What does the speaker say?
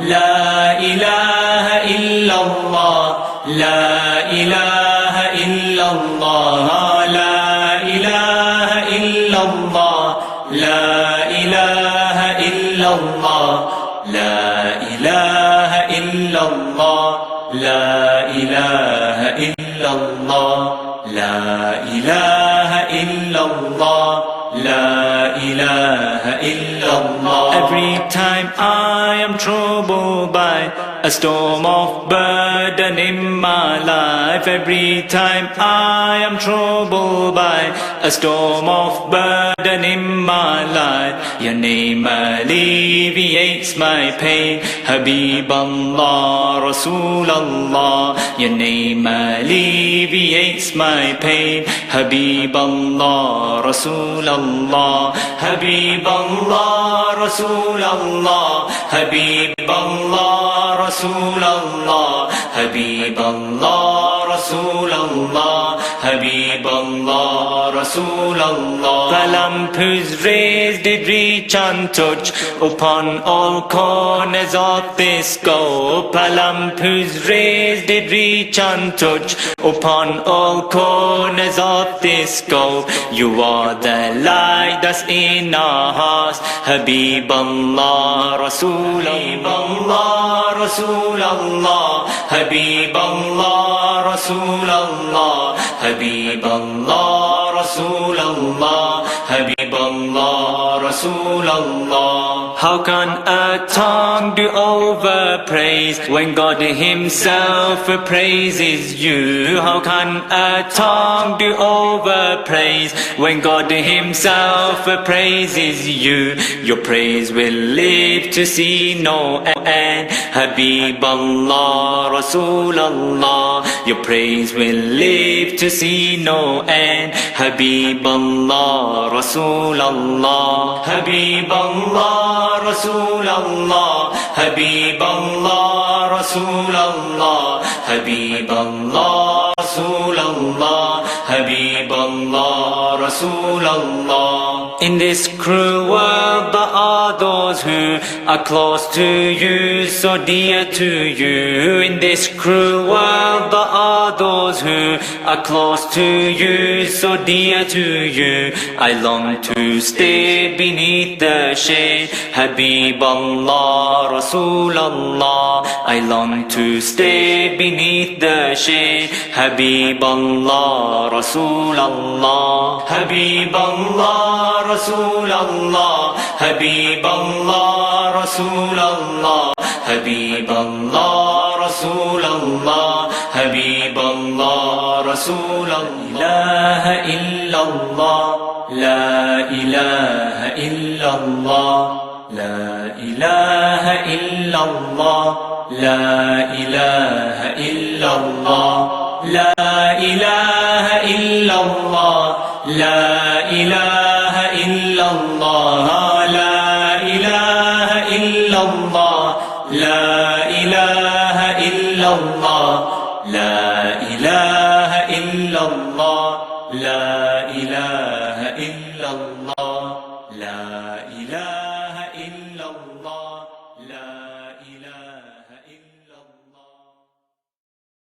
لا إله إلا الله لا إله إلا الله لا إله إلا الله لا إله إلا الله لا إله إلا الله لا إله إلا الله لا إله إلا الله لا إله إلا الله. Every time I am troubled by a storm of burden in my life, every time I am troubled by a storm of burden in my life, your name alleviates my pain. Habiballah, Rasulallah, your name alleviates my pain. Habiballah, Rasulallah, Habiballah, Rasulallah, Habiballah, Rasulallah, Habiballah, Rasulallah, Habiballah, Rasulallah. The lamp whose rays did reach and touch upon all corners of this globe, a lamp whose rays did reach and touch upon all corners of this globe. You are the light that's in our hearts. Habiballah, Rasulallah, Rasulallah, Habiballah, Rasulallah, Habiballah, Rasulallah, Habiballah, Rasulallah. How can a tongue do over praise when God Himself praises you? How can a tongue do over praise when God Himself praises you? Your praise will live to see no end. Habiballah, Rasulallah, your praise will live to see no end. Habiballah, Rasulallah, Habiballah, Rasulallah, Habiballah, Rasulallah, Habiballah, Rasulallah, Habiballah, Rasulallah. In this cruel world there are those who are close to you, so dear to you. In this cruel world there are those who are close to you, so dear to you. I long to stay beneath the shade. Habiballah, Rasulallah, I long to stay beneath the shade. Habiballah, Rasulallah, Habiballah, Rasulallah, Habiballah, Rasulallah, Habiballah, Rasulallah, Habiballah, Rasulallah. La ilaha illallah, la ilaha illallah, la ilaha illallah, la ilaha illallah, la ilaha illallah, la ilaha illallah, la ilaha illallah, la ilaha illallah, la ilaha illallah, la